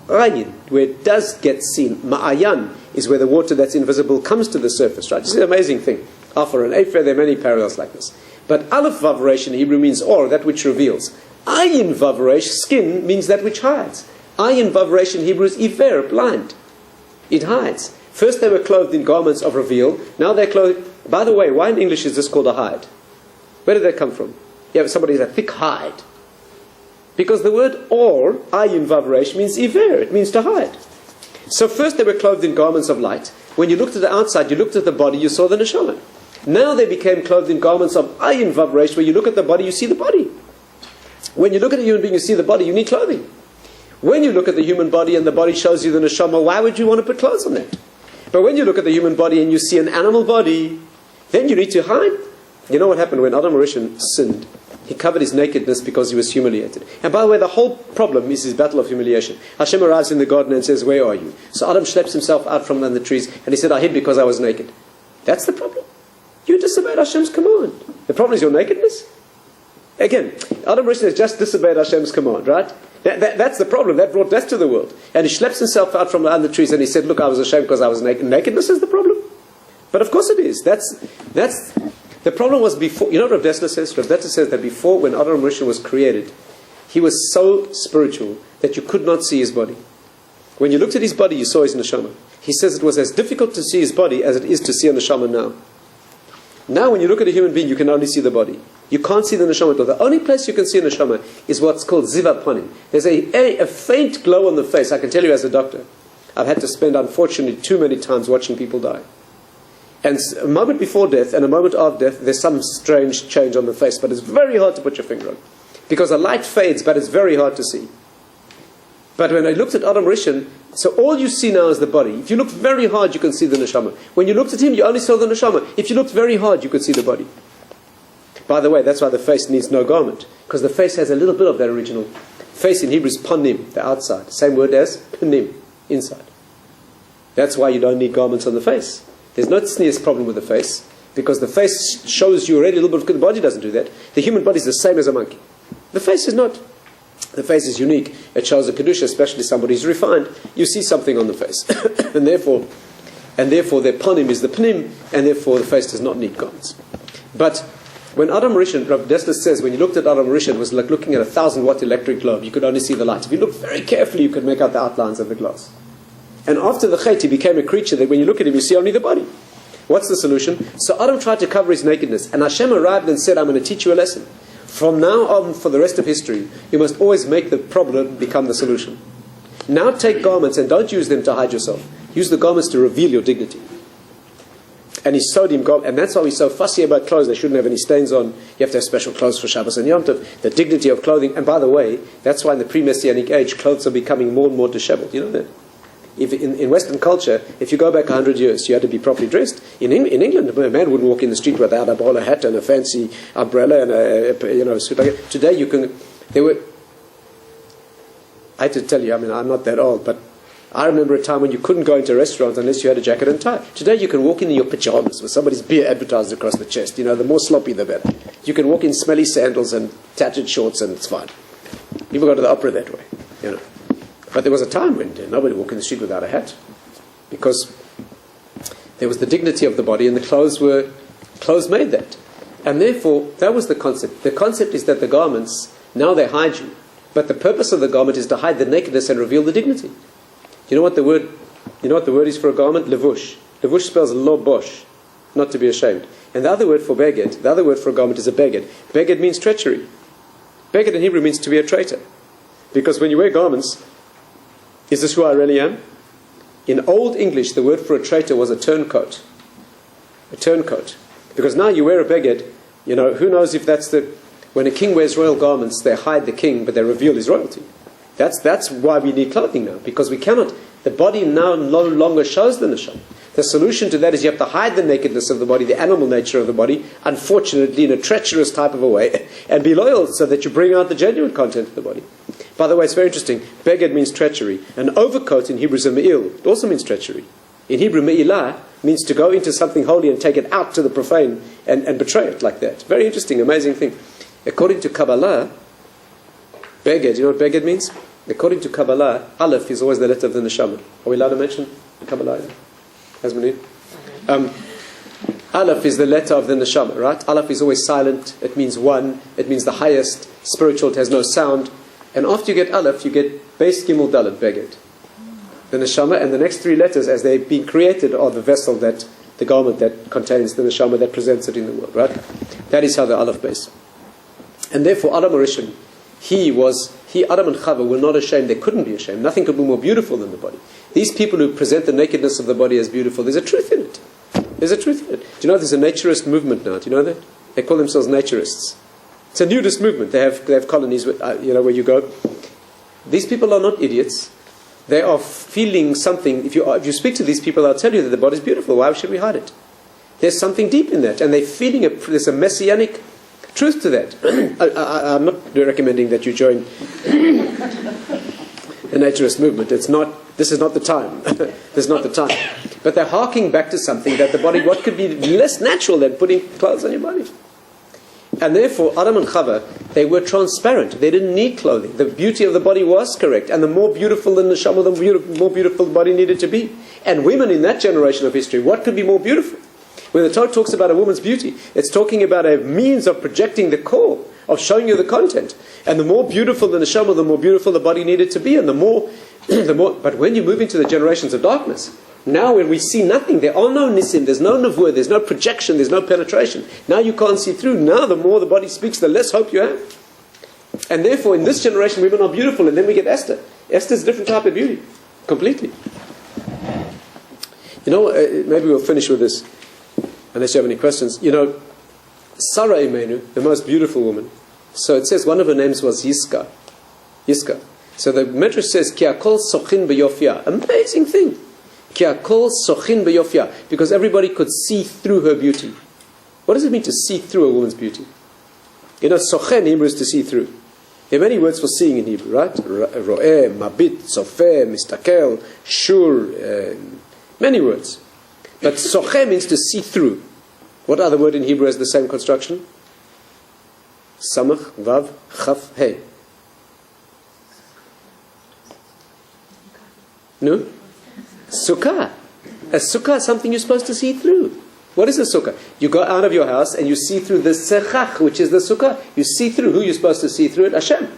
Ayin, where it does get seen. Ma'ayan is where the water that's invisible comes to the surface. Right? This is an amazing thing. Afar and Efer, there are many parallels like this. But Aleph Vav Resh in Hebrew means Or, that which reveals. Ayin Vav Resh, skin, means that which hides. Ayin Vav Resh in Hebrew is Iver, blind. It hides. First they were clothed in garments of reveal. Now they're clothed... By the way, why in English is this called a hide? Where did that come from? Yeah, somebody has a thick hide. Because the word Or, Ayin Vav Resh, means Iver. It means to hide. So first they were clothed in garments of light. When you looked at the outside, you looked at the body, you saw the neshama. Now they became clothed in garments of Ayin Vav Resh, where you look at the body, you see the body. When you look at a human being, you see the body, you need clothing. When you look at the human body and the body shows you the neshama, why would you want to put clothes on that? But when you look at the human body and you see an animal body, then you need to hide. You know what happened when Adam Rishon sinned? He covered his nakedness because he was humiliated. And by the way, the whole problem is his battle of humiliation. Hashem arrives in the garden and says, where are you? So Adam schleps himself out from under the trees and he said, I hid because I was naked. That's the problem. You disobeyed Hashem's command. The problem is your nakedness. Again, Adam Rishon has just disobeyed Hashem's command, right? That's the problem. That brought death to the world. And he schleps himself out from under the trees and he said, look, I was ashamed because I was naked. Nakedness is the problem. But of course it is. That's the problem was before. You know what Rav Dessler says? Rav Dessler says that before, when Adam Rishon was created, he was so spiritual that you could not see his body. When you looked at his body, you saw his neshama. He says it was as difficult to see his body as it is to see a neshama now. Now when you look at a human being, you can only see the body. You can't see the neshama at all. The only place you can see a neshama is what's called ziva panim. There's a faint glow on the face. I can tell you as a doctor. I've had to spend, unfortunately, too many times watching people die. And a moment before death and a moment after death, there's some strange change on the face. But it's very hard to put your finger on. Because the light fades, but it's very hard to see. But when I looked at Adam Rishon, so all you see now is the body. If you look very hard, you can see the neshama. When you looked at him, you only saw the neshama. If you looked very hard, you could see the body. By the way, that's why the face needs no garment. Because the face has a little bit of that original. Face in Hebrew is panim, the outside. Same word as panim, inside. That's why you don't need garments on the face. There's no tznius problem with the face. Because the face shows you already a little bit, because the body doesn't do that. The human body is the same as a monkey. The face is not. The face is unique. It shows a kedusha, especially somebody who's refined. You see something on the face. and therefore their panim is the panim, and therefore the face does not need garments. But when Adam Rishon, Rabbi Dessler says, when you looked at Adam Rishon, it was like looking at a 1,000-watt electric globe. You could only see the light. If you looked very carefully, you could make out the outlines of the glass. And after the Chet, he became a creature that when you look at him, you see only the body. What's the solution? So Adam tried to cover his nakedness. And Hashem arrived and said, I'm going to teach you a lesson. From now on, for the rest of history, you must always make the problem become the solution. Now take garments and don't use them to hide yourself. Use the garments to reveal your dignity. And he sewed him garments, and that's why he's so fussy about clothes. They shouldn't have any stains on. You have to have special clothes for Shabbos and Yom Tov. The dignity of clothing. And by the way, that's why in the pre-Messianic age, clothes are becoming more and more disheveled. You know that? If in Western culture, if you go back 100 years, you had to be properly dressed. In England, a man wouldn't walk in the street without a bowler hat and a fancy umbrella and a suit like that. Today, I had to tell you, I'm not that old, but I remember a time when you couldn't go into a restaurant unless you had a jacket and tie. Today, you can walk in your pajamas with somebody's beer advertised across the chest. The more sloppy, the better. You can walk in smelly sandals and tattered shorts, and it's fine. People go to the opera that way, But there was a time when nobody walked in the street without a hat, because there was the dignity of the body, and the clothes made that. And therefore, that was the concept. The concept is that the garments, now they hide you, but the purpose of the garment is to hide the nakedness and reveal the dignity. You know what the word is for a garment? Levush. Levush spells lo bosh, not to be ashamed. And the other word for beged, the other word for a garment is a beged. Beged means treachery. Beged in Hebrew means to be a traitor. Because when you wear garments, Is this who I really am? In Old English, the word for a traitor was a turncoat. A turncoat. Because now you wear a beged, who knows if that's when a king wears royal garments, they hide the king, but they reveal his royalty. That's why we need clothing now, because we cannot, the body now no longer shows the neshama. The solution to that is you have to hide the nakedness of the body, the animal nature of the body, unfortunately in a treacherous type of a way, and be loyal so that you bring out the genuine content of the body. By the way, it's very interesting. Beged means treachery. An overcoat in Hebrew is a me'il. It also means treachery. In Hebrew, me'ilah means to go into something holy and take it out to the profane and betray it like that. Very interesting, amazing thing. According to Kabbalah, beged, you know what beged means? According to Kabbalah, Aleph is always the letter of the neshama. Are we allowed to mention Kabbalah? Aleph is the letter of the neshama, right? Aleph is always silent. It means one. It means the highest. Spiritual, it has no sound. And after you get Aleph, you get Beis Gimel Dalet, beged. The neshama, and the next three letters, as they've been created, are the vessel the garment that contains the neshama that presents it in the world, right? That is how the Aleph base. And therefore, Adam Rishon, Adam and Chava were not ashamed. They couldn't be ashamed. Nothing could be more beautiful than the body. These people who present the nakedness of the body as beautiful, there's a truth in it. There's a truth in it. Do you know there's a naturist movement now? Do you know that? They call themselves naturists. It's a nudist movement. They have colonies, where you go. These people are not idiots. They are feeling something. If you speak to these people, they'll tell you that the body is beautiful. Why should we hide it? There's something deep in that, and they're feeling there's a messianic truth to that. I'm not recommending that you join the naturist movement. This is not the time. This is not the time. But they're harking back to something that the body, what could be less natural than putting clothes on your body? And therefore, Adam and Chava, they were transparent. They didn't need clothing. The beauty of the body was correct. And the more beautiful the neshama, the more beautiful the body needed to be. And women in that generation of history, what could be more beautiful? When the Torah talks about a woman's beauty, it's talking about a means of projecting the core, of showing you the content. And the more beautiful the neshama, the more beautiful the body needed to be. And the more. But when you move into the generations of darkness, now when we see nothing, there are no nisim, there's no nevuah, there's no projection, there's no penetration. Now you can't see through. Now the more the body speaks, the less hope you have. And therefore, in this generation, women are beautiful. And then we get Esther. Esther's a different type of beauty. Completely. Maybe we'll finish with this. Unless you have any questions. Sarah Imenu, the most beautiful woman. So it says one of her names was Yiska. So the Medrash says, Ki akol sochin beyofia. Amazing thing. Ki akol sochin beyofia. Because everybody could see through her beauty. What does it mean to see through a woman's beauty? Sochen in Hebrew is to see through. There are many words for seeing in Hebrew, right? Ro'eh, mabit, sofeh, mistakel, shur, many words. But soche means to see through. What other word in Hebrew has the same construction? Samach, vav, chaf, he. No? Sukkah. A sukkah is something you're supposed to see through. What is a sukkah? You go out of your house and you see through the sechach, which is the sukkah. You see through. Who you're supposed to see through it? Hashem.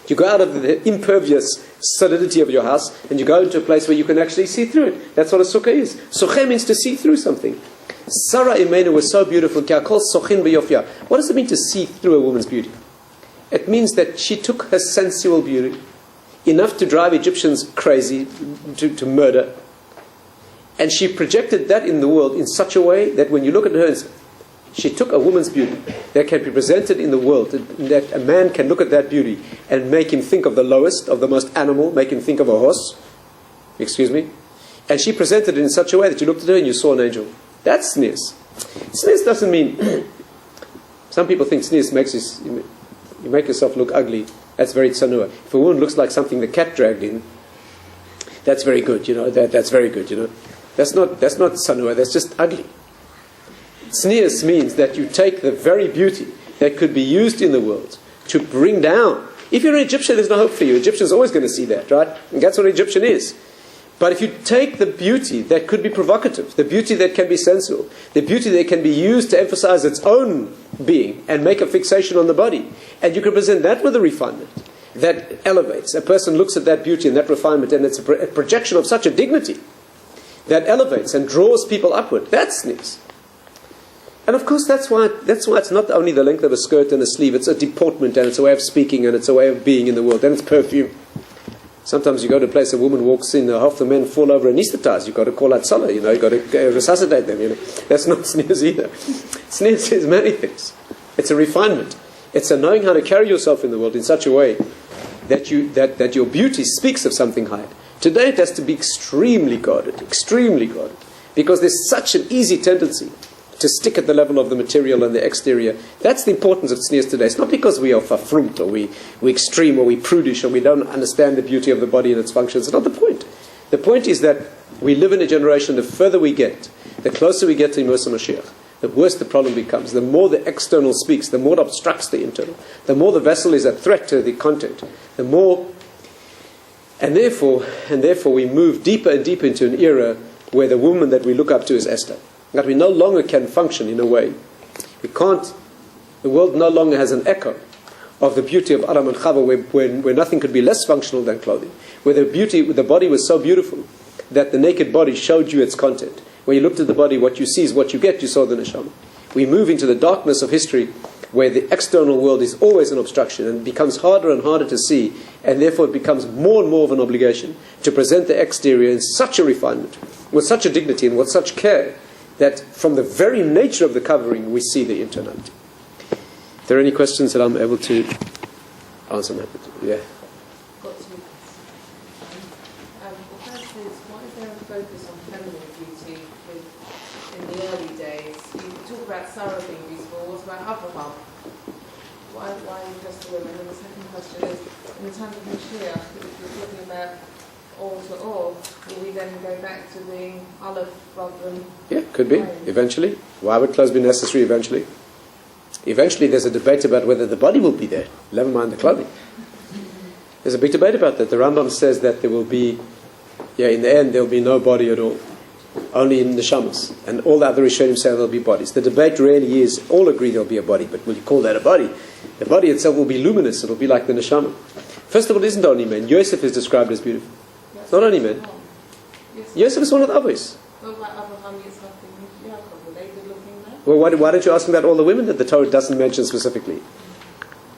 You go out of the impervious solidity of your house and you go into a place where you can actually see through it. That's what a sukkah is. Soche means to see through something. Sarah Imenu was so beautiful. What does it mean to see through a woman's beauty? It means that she took her sensual beauty, enough to drive Egyptians crazy, to murder, and she projected that in the world in such a way that when you look at her, she took a woman's beauty that can be presented in the world, that a man can look at that beauty and make him think of the lowest, of the most animal, make him think of a horse. Excuse me? And she presented it in such a way that you looked at her and you saw an angel. That's sneers. Sneers doesn't mean... Some people think sneers makes you make yourself look ugly. That's very tsanua. If a woman looks like something the cat dragged in, that's very good, that's very good, That's not tsanua, that's just ugly. Sneers means that you take the very beauty that could be used in the world to bring down. If you're an Egyptian, there's no hope for you. Egyptian's always going to see that, right? And that's what an Egyptian is. But if you take the beauty that could be provocative, the beauty that can be sensual, the beauty that can be used to emphasize its own being and make a fixation on the body, and you can present that with a refinement that elevates. A person looks at that beauty and that refinement, and it's a projection of such a dignity that elevates and draws people upward. That's sneers. And of course, that's why it's not only the length of a skirt and a sleeve. It's a deportment, and it's a way of speaking, and it's a way of being in the world, and it's perfume. Sometimes you go to a place, a woman walks in, half the men fall over anesthetized. You've got to call out Salah, you've got to resuscitate them. That's not sneers either. Sneers is many things. It's a refinement. It's a knowing how to carry yourself in the world in such a way that your beauty speaks of something higher. Today it has to be extremely guarded, because there's such an easy tendency to stick at the level of the material and the exterior. That's the importance of tznius today. It's not because we are verfrummt, or we're extreme, or we're prudish, or we don't understand the beauty of the body and its functions. It's not the point. The point is that we live in a generation, the further we get, the closer we get to Yemosah Mashiach, the worse the problem becomes. The more the external speaks, the more it obstructs the internal. The more the vessel is a threat to the content. The more... And therefore we move deeper and deeper into an era where the woman that we look up to is Esther. That we no longer can function in a way. We can't... The world no longer has an echo of the beauty of Adam and Chava, where nothing could be less functional than clothing. Where the body was so beautiful that the naked body showed you its content. When you looked at the body, what you see is what you get. You saw the neshama. We move into the darkness of history, where the external world is always an obstruction and becomes harder and harder to see, and therefore it becomes more and more of an obligation to present the exterior in such a refinement, with such a dignity and with such care, that from the very nature of the covering we see the internality. If there are any questions that I'm able to answer, I'm happy to. Yeah. Got two. The first is, why is there a focus on feminine beauty in the early days? You talk about Sarah being beautiful. What about Abraham? Why just the women? And the second question is, in the time of Mashiach, if you're talking about Orah to Orah, will we then go back to being Aleph rather than... Yeah, could be, eventually. Why would clothes be necessary eventually? Eventually there's a debate about whether the body will be there, never mind the clothing. There's a big debate about that. The Rambam says that there will be, in the end there will be no body at all. Only in the neshamas. And all the other Rishonim say there will be bodies. The debate really is, all agree there will be a body, but will you call that a body? The body itself will be luminous, it will be like the neshama. First of all, it isn't only men. Yosef is described as beautiful. It's not only men. Yosef is one of the others. What about Abraham, Yitzchak, and Yaakov? Were they good looking there? Well, why don't you ask about all the women that the Torah doesn't mention specifically?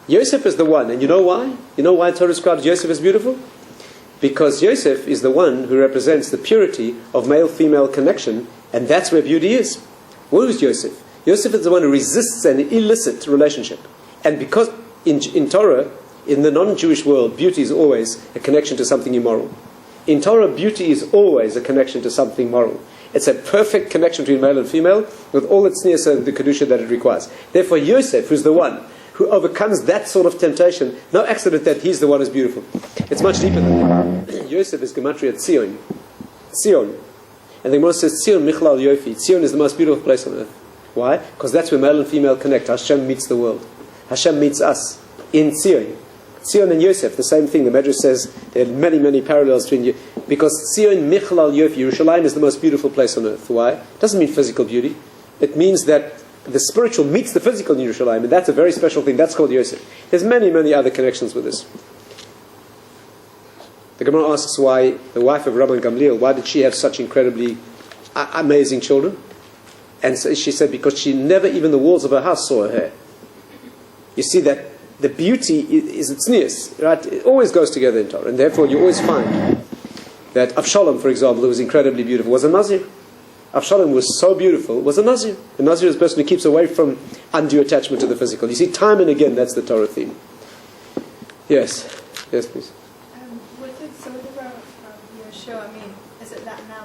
Yosef is the one, and you know why? You know why the Torah describes Yosef as beautiful? Because Yosef is the one who represents the purity of male-female connection, and that's where beauty is. What is Yosef? Yosef is the one who resists an illicit relationship. And because in Torah, in the non-Jewish world, beauty is always a connection to something immoral. In Torah, beauty is always a connection to something moral. It's a perfect connection between male and female, with all its nearness and the kedusha that it requires. Therefore, Yosef, who's the one who overcomes that sort of temptation, no accident that he's the one who's beautiful. It's much deeper than that. Yosef is gematria Tzion. Tzion. And the Gemara says, Tzion Michlal Yofi. Tzion is the most beautiful place on earth. Why? Because that's where male and female connect. Hashem meets the world. Hashem meets us in Tzion. Tzion and Yosef, the same thing. The Medrash says there are many, many parallels between you. Because Tzion Michlal Yofi, Yerushalayim is the most beautiful place on earth. Why? It doesn't mean physical beauty. It means that the spiritual meets the physical in Yerushalayim, and that's a very special thing. That's called Yosef. There's many, many other connections with this. The Gemara asks why the wife of Rabbi Gamliel, why did she have such incredibly amazing children? And so she said because she never, even the walls of her house saw her hair. You see that the beauty is its nearest, right? It always goes together in Torah, and therefore you always find that Avshalom, for example, who was incredibly beautiful, was a Nazir. Avshalom was so beautiful, was a Nazir. A Nazir is a person who keeps away from undue attachment to the physical. You see, time and again, that's the Torah theme. Yes. Yes, please. With the Zohar of Yeshua, I mean, is it that now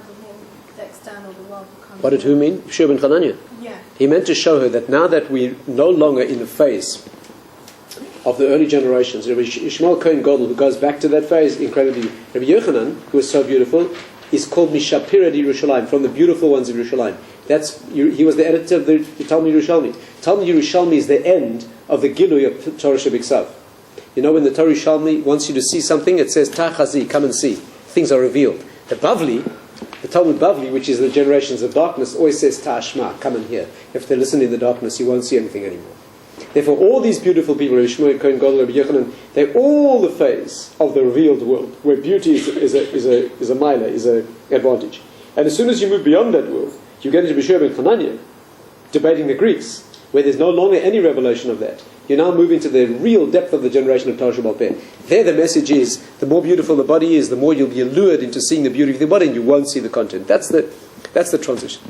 the external, the world becomes... What did who mean? Yeshua ben Chananya. Yeah. He meant to show her that now that we're no longer in the phase of the early generations, Rabbi Ishmael Cohen Gadol, who goes back to that phase incredibly, Rabbi Yochanan, who was so beautiful, is called Mishapira di Yerushalayim, from the beautiful ones of Yerushalayim. He was the editor of the Talmud Yerushalmi. Talmud Yerushalmi is the end of the Gilui of Torah Shebiksav. You know, when the Torah Yerushalmi wants you to see something, it says, Tachazi, come and see. Things are revealed. The Bavli, the Talmud Bavli, which is the generations of darkness, always says, Ta'ashma, come and hear. If they listen in the darkness, you won't see anything anymore. Therefore, all these beautiful people, Rabbi Shmuel, Kohen Gadol, Rabbi Yochanan, they're all the phase of the revealed world, where beauty is a mila, is an advantage. And as soon as you move beyond that world, you get into Yeshua ben Chananya, debating the Greeks, where there's no longer any revelation of that. you now move into the real depth of the generation of Torah Shabbat Peh. There the message is, the more beautiful the body is, the more you'll be allured into seeing the beauty of the body, and you won't see the content. That's the transition.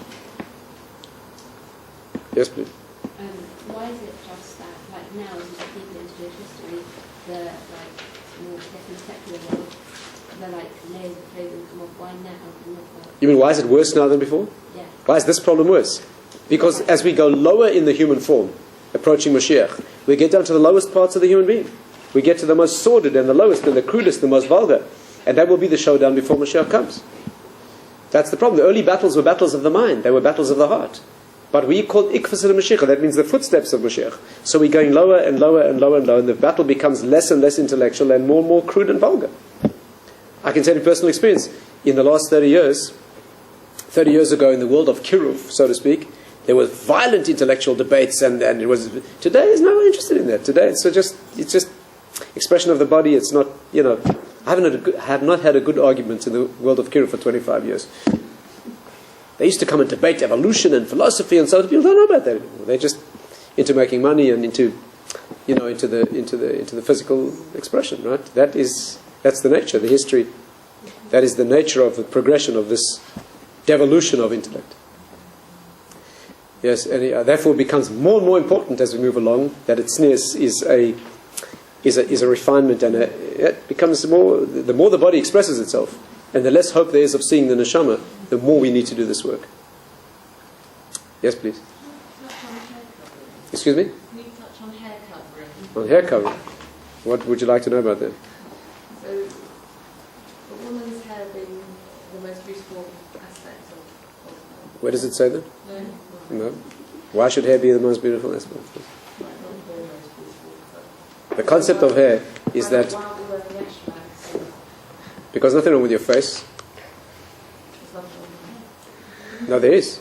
Yes, please. Why is it just that, like now, as you see people into Jewish history, the like more secular world, the like layers of clothing come off? Why now and not that? You mean why is it worse now than before? Yeah. Why is this problem worse? Because as we go lower in the human form, approaching Mashiach, we get down to the lowest parts of the human being. We get to the most sordid and the lowest and the crudest, the most vulgar. And that will be the showdown before Mashiach comes. That's the problem. The early battles were battles of the mind. They were battles of the heart. But we call Ikfas of Mashiach. That means the footsteps of Mashiach. So we're going lower and lower and lower and lower, and the battle becomes less and less intellectual and more crude and vulgar. I can tell you personal experience. In the last 30 years ago in the world of Kiruv, so to speak, there was violent intellectual debates, and it was. Today is no one interested in that. Today it's just expression of the body. It's not, I have not had a good argument in the world of Kiruv for 25 years. They used to come and debate evolution and philosophy, and so people don't know about that anymore. They're just into making money and into the physical expression, right? That's the nature, the history. That is the nature of the progression of this devolution of intellect. Yes, and therefore it becomes more and more important as we move along that its sneers is a refinement, and it becomes more. The more the body expresses itself, and the less hope there is of seeing the neshama, the more we need to do this work. Yes, please. Excuse me? Can you touch on hair covering? On hair covering. What would you like to know about that? So, the woman's hair being the most beautiful aspect of Where does it say that? no. No. Why should hair be the most beautiful aspect? The concept of hair is that because nothing wrong with your face. No, there is.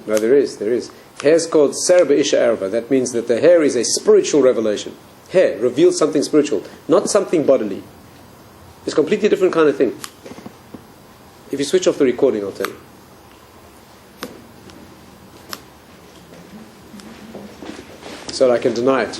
No, there is. Hair is called Sarba Isha Arba. That means that the hair is a spiritual revelation. Hair reveals something spiritual, not something bodily. It's a completely different kind of thing. If you switch off the recording, I'll tell you. So I can deny it.